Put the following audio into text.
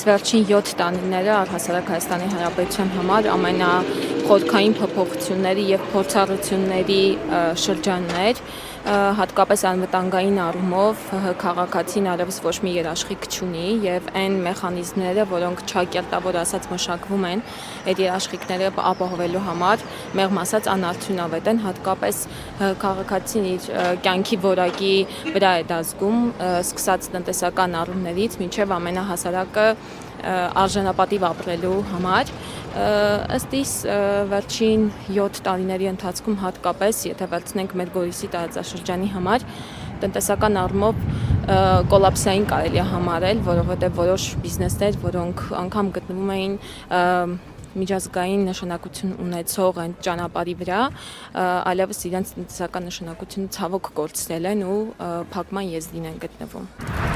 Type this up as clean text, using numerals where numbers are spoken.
Վերջին 7 տարիները առհասարակ Հայաստանի Հանրապետության համար ամենախորքային փոփոխությունների եւ փորձառությունների շրջանն էր, հատկապես անվտանգային առումով քաղաքացին այլևս ոչ մի երաշխիք չունի եւ այն մեխանիզմները, որոնք չակերտավոր ասած մշակվում են այդ երաշխիքները ապահովելու համար, մեղմ ասած անարդյունավետ են, հատկապես քաղաքացին իր կյանքի որակի վրա է դա զգում, սկսած տնտեսական առումներից մինչեւ ամենահասարակը արժանապատիվ ապրելու համար, ըստ իս վերջին 7 տարիների ընթացքում հատկապես, եթե վերցնենք մեր Գորիսի տարածաշրջանի համար, տնտեսական առումով կոլապսային կարելի է համարել, որովհետև որոշ բիզնեսներ, որոնք անգամ գտնվում էին միջազգային նշանակություն ունեցող այն ճանապարհի վրա, այլևս իրենց տնտեսական նշանակությունը ցավոք կորցրել են ու փակման եզրին են գտնվում։